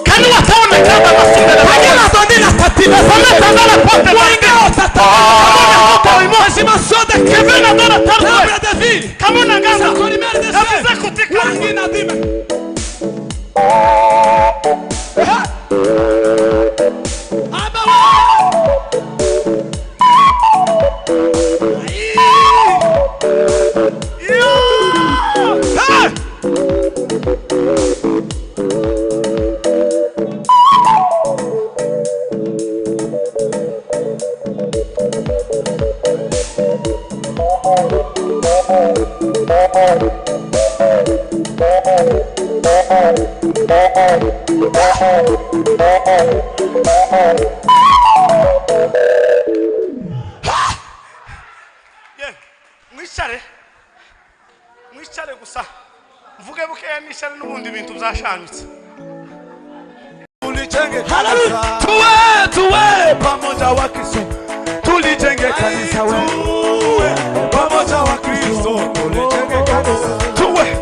Kani wataona kama masindano hajala tondina tatina sameta ndala pote wainga tata kama imozi masoda kevena ndala tarwa ya David kama unangana nabiza kutika ngina dime mwishare gusa mvuge buke nishare n'ubundi bintu byashangitse tulijenge kanisa tuwe pamoja wa Kristo tulijenge kanisa wewe pamoja wa Kristo tulijenge kanisa tuwe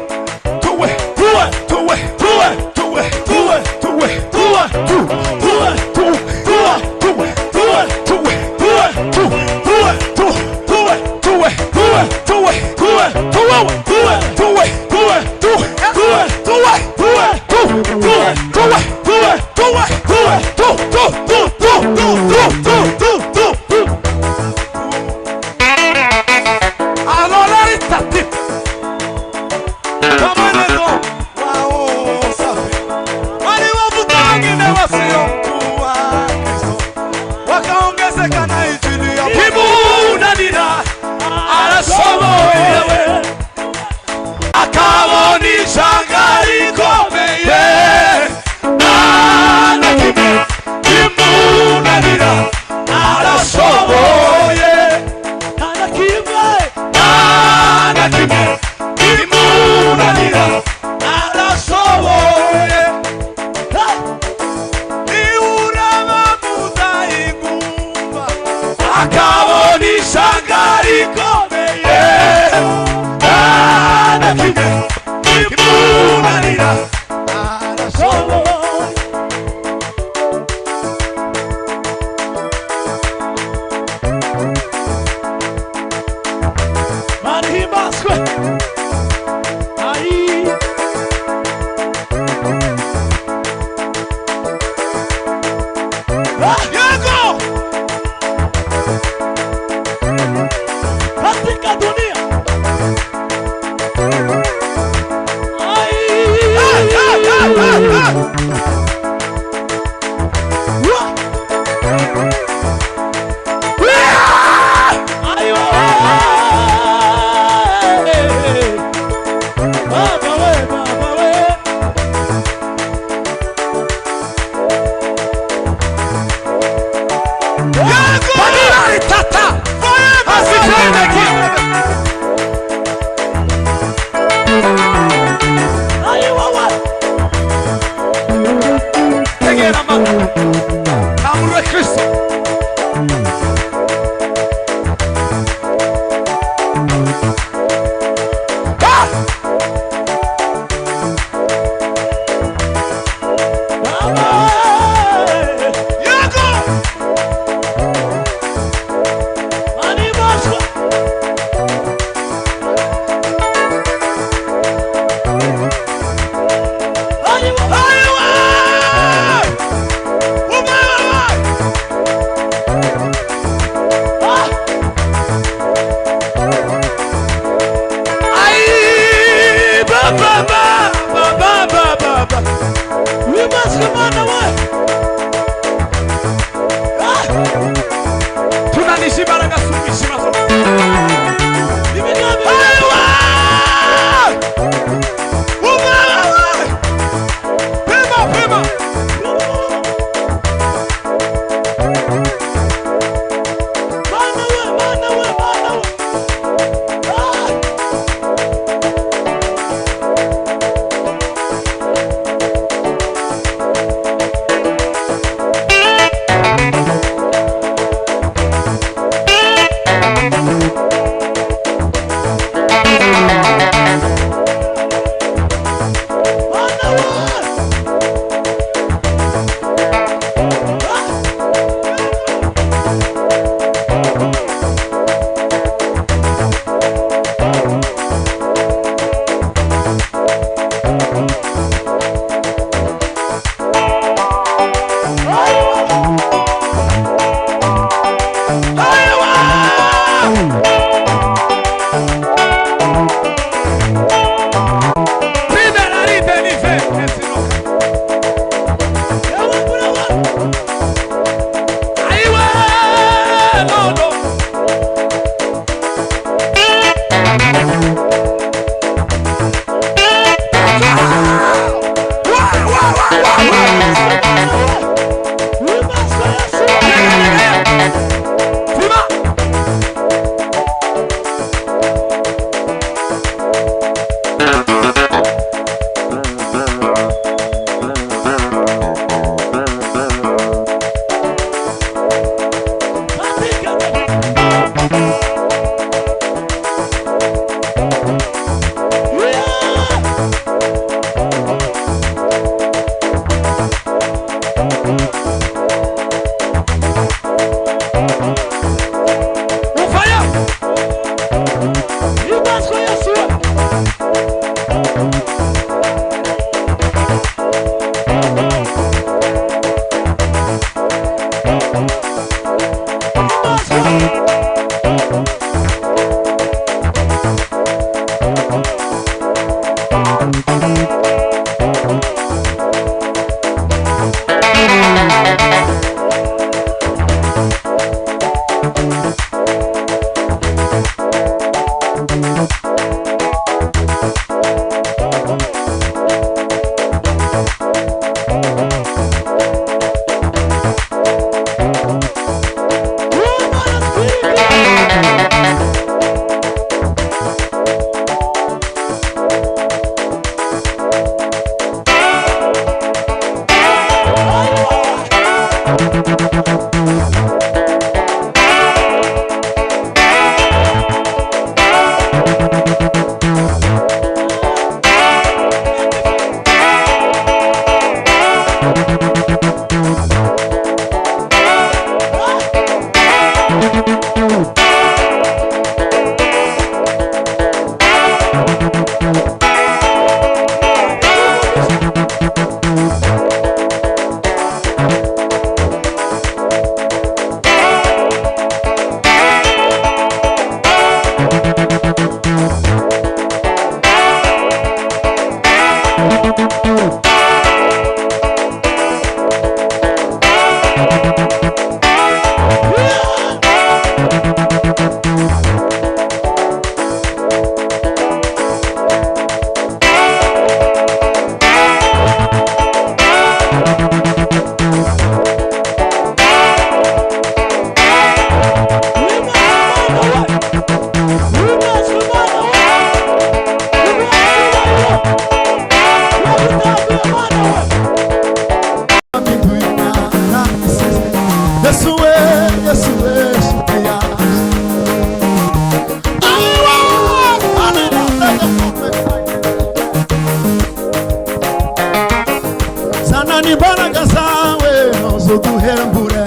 zana n'imbaraga zawe uzuduhembure,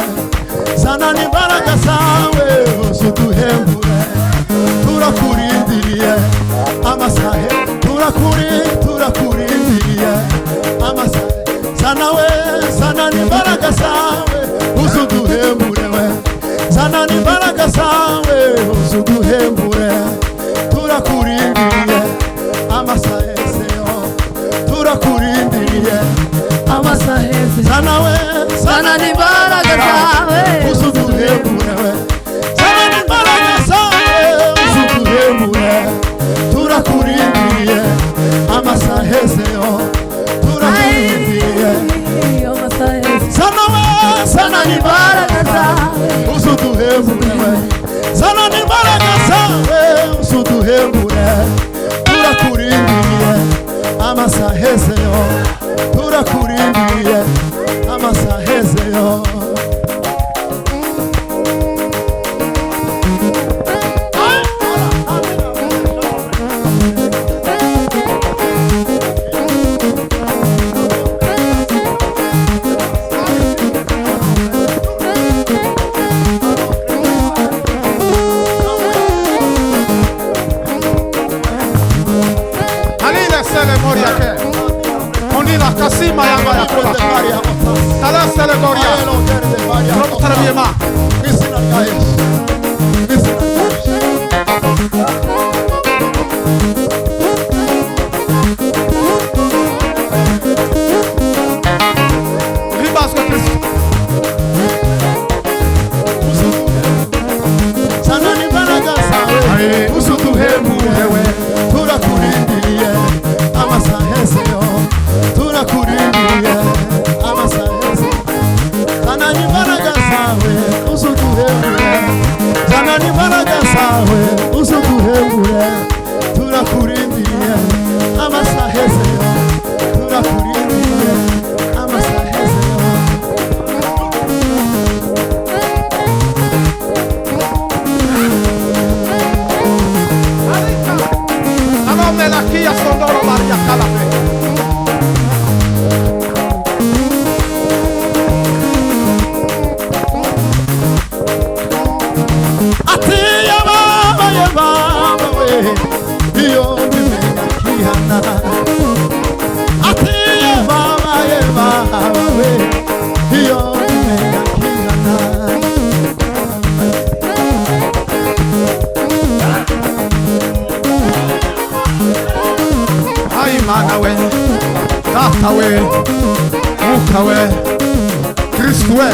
zana n'imbaraga zawe uzuduhembure, turakurindiriye amasahe, turakurindiriye amasahe, zana n'imbaraga zawe uzuduhembure we, zana n'imbaraga zawe uzuduhembure, turakurindiriye amasahe seyo, turakurindiriye amasahe zana we, zana n'imbaraga zawe uzuduhembure we, zana n'imbaraga zawe uzuduhembure, turakurindiriye amasahe seyo, turakurindiriye zana we, zana n'imbaraga zawe uzuduhembure we, zana n'imbaraga zawe uzuduhembure, turakurindiriye amasahe seyo, turakurindiriye amasahe seyo. Kasima yanga ya kula tala sele goria robo tarabiyema Misina Yesu, misina Yesu. ribasko Kristo Zana n'imbaraga zawe uzuduhembure we, turakurindiriye amasahe seyo, turakurindiriye amasahe seyo, zana n'imbaraga zawe uzuduhembure, zana n'imbaraga zawe uzuduhembure, turakurindiriye amasahe seyo, turakurindiriye amasahe seyo. anome la kia sondoro Maria Calape Atiya baba we, iyo nimenya kihana. Atiya baba we, iyo nimenya kihana. ai mana we tata we muka we Kristo we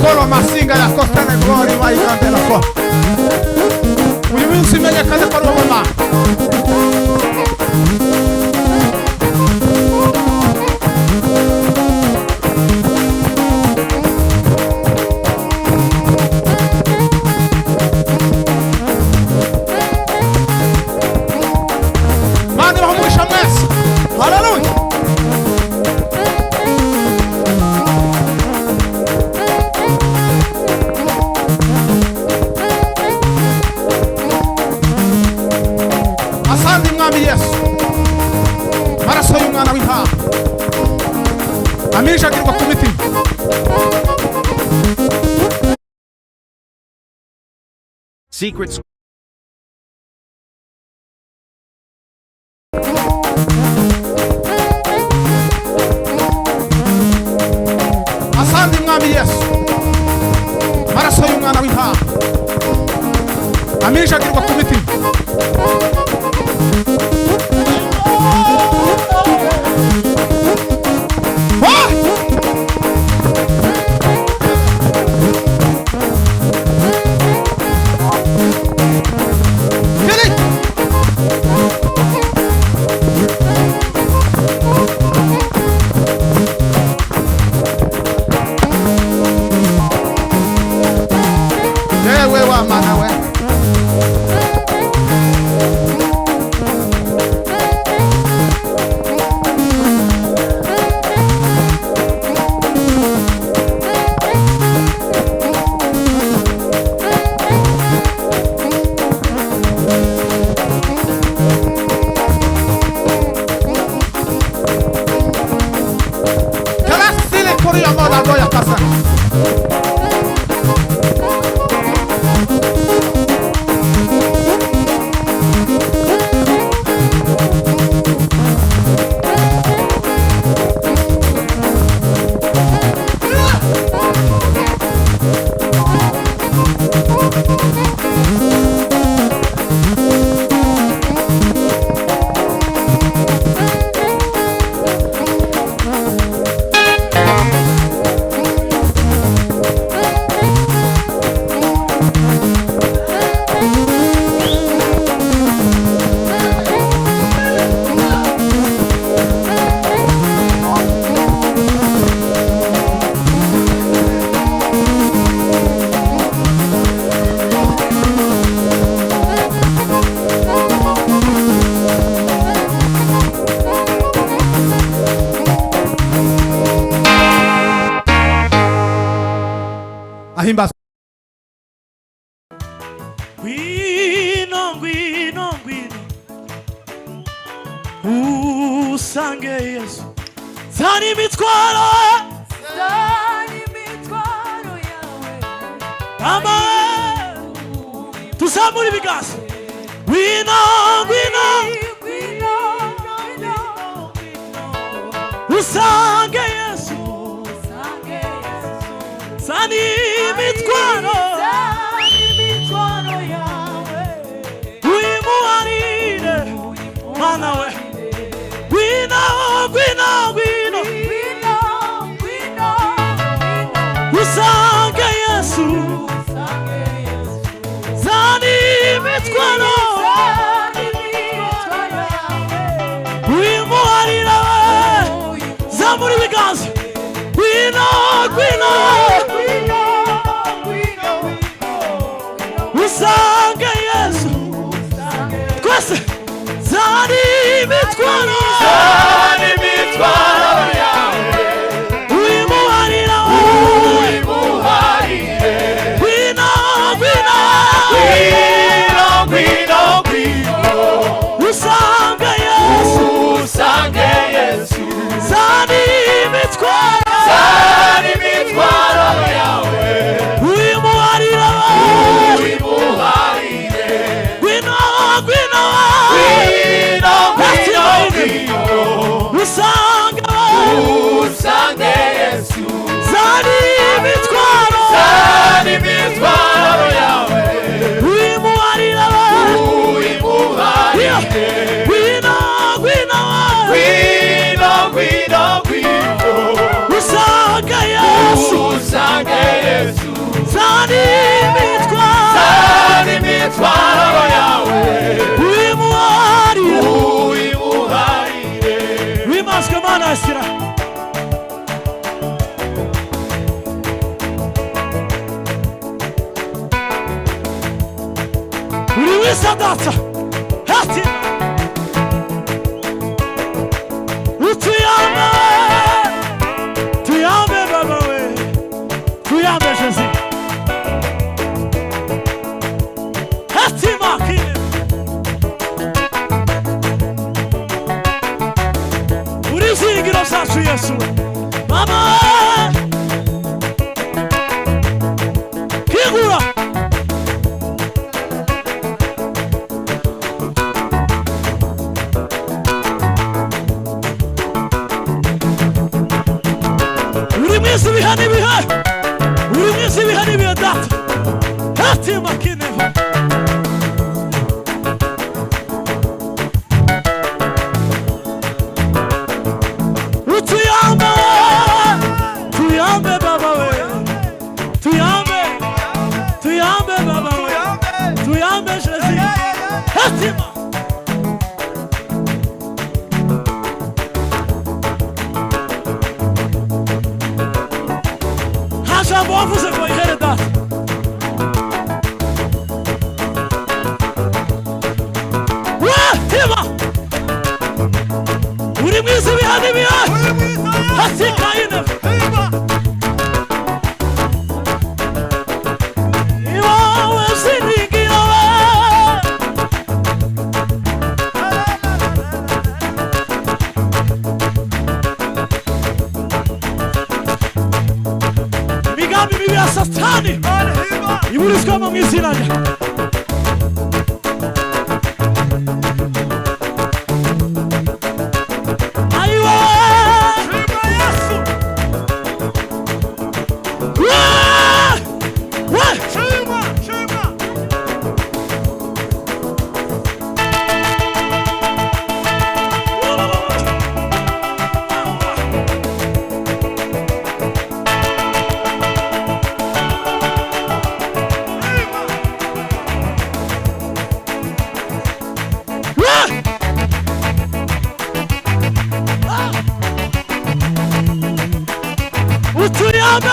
Kolo masinga ya Costa Negori vai cantela só. Uyu munsi menye kaze kwa Roma. Mani vamos chamar. Aleluia. Amisha kirwa kumiti. Secrets. Asante mwami Yesu. Maraso y'umwana w'intama. Amisha kirwa kumiti. Ahimba. Gwino, gwino, gwino. Usange Yesu. Zani mitwaro. Zani mitwaro yawe. Amen. Tuzamure ibiganza. Gwino, gwino. Gwino, gwino. Usange Yesu. Usange Yesu. Zani mitwaro. Zani mitwaro yawe. Uimuharire. Mana we. Gwino, gwino, gwino. Gwino, gwino, gwino. Usange Yesu. Usange Yesu. Zani mitwaro. Zani mitwaro yawe. Uimuharire. Zamura ibiganza. Gwino, gwino. Gwino, gwino, gwino. Usange Yesu. Kwese. Zani mitwaro. Zani mitwaro yawe. Uimuharire. Uimuharire. Gwino, gwino. Gwino, gwino, gwino. Usange Yesu. Usange Yesu. Zani mitwaro. Zani mitwaro yawe. Uimuharire. Uimuharire. Gwino, gwino. Gwino, gwino, gwino. Usange. Usange Yesu. Zani mitwaro. Zani mitwaro yawe. Uimuharire. Uimuharire. Gwino, gwino. Gwino, gwino, Mana Israel. Uliwisa data. Hati. Utuyame. Tuyame baba we. Tuyame Jésus. Hati makine. Urizingiro zacu Yesu. Mama. Kigura. Urimisi bihani biha. Urimisi bihani biha data. Hati makine. Utuyame. Tuyame baba we. Tuyame. Tuyame baba we. Tuyame Jésus. Hati ma. Haja bovu ze foi heredar. Hima. Urimisi bihani biha. Hati kaine. Iwa sinigiro. Migambi bibi ya satani. Ibulis kama mizinaja. Aiwa. Utuyame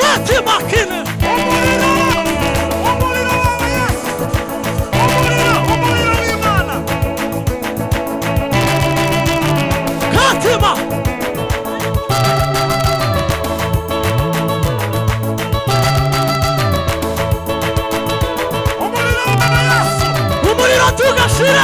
Hati makine. Hatima. Umuriro tugashira.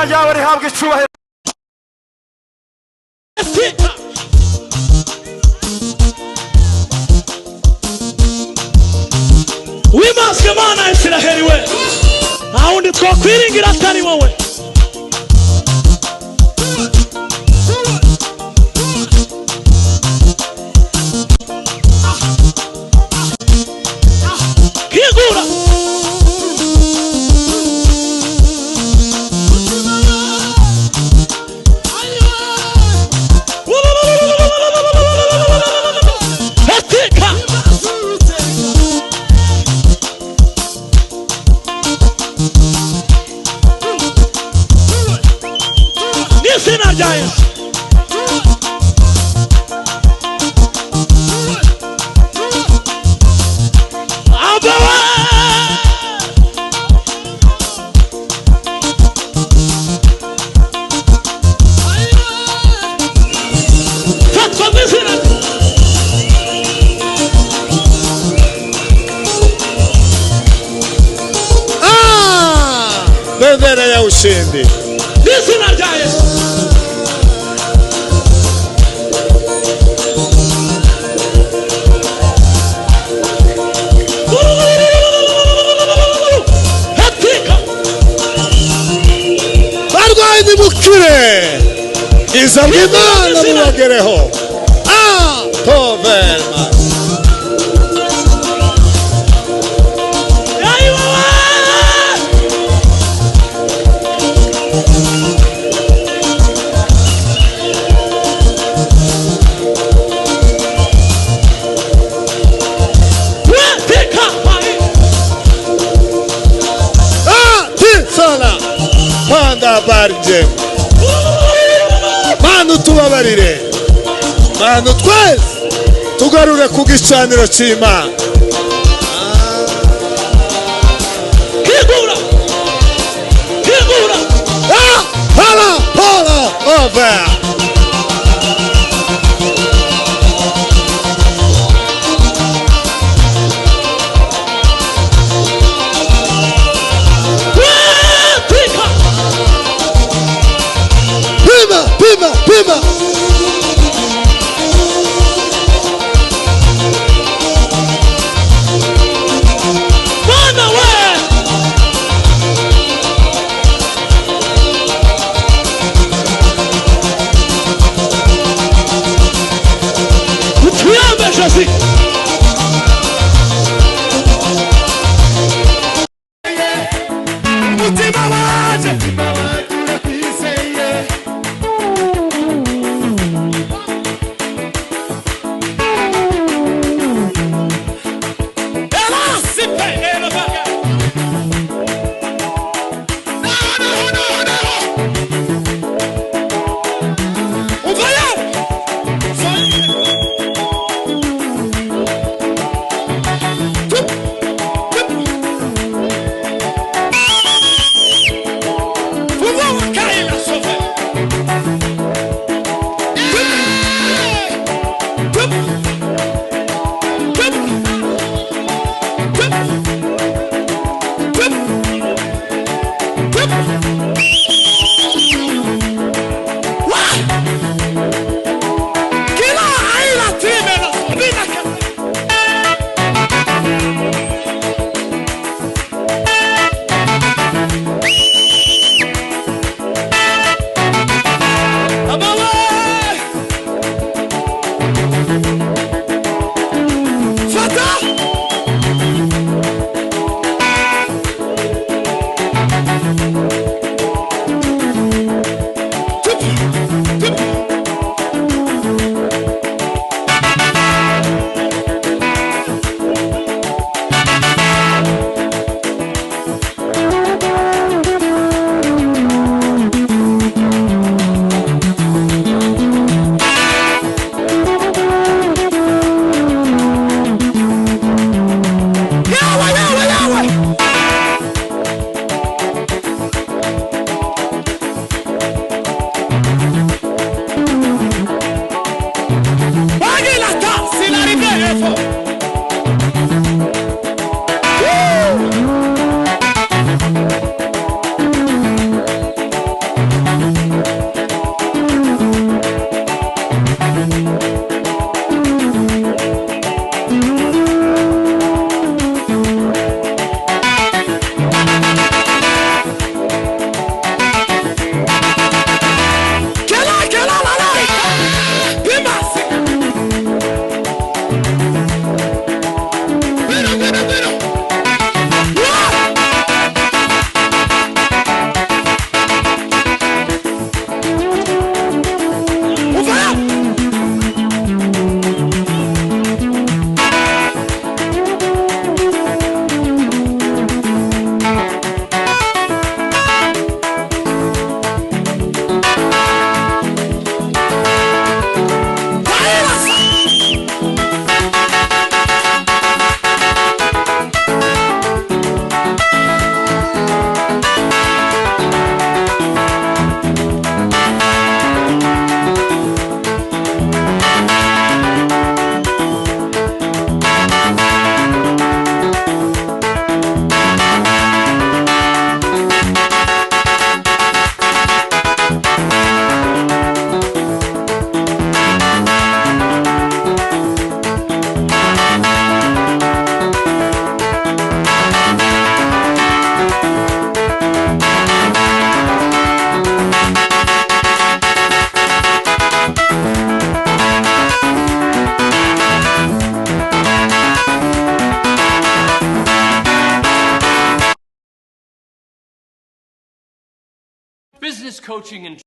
izina ryawe rihabwa icyubahiro. wimaswe mana ya Isiraheli we nta wundi twakwiringira atari wowe. kigura Hetika n'izina rya Yesu. Abawe fatwa n'izina Bendera ya ushindi. n'izina rya Yesu. Hetika Barwayi nimukire. Iza bw'Imana mubagereho. Toverma. ayiwa Hetika Tisana. Manda barje. Manu tubabarire. Manu twese tugarure ku gicaniro cy'Imana. kigura kigura Hala over. Hetika Pima. business coaching and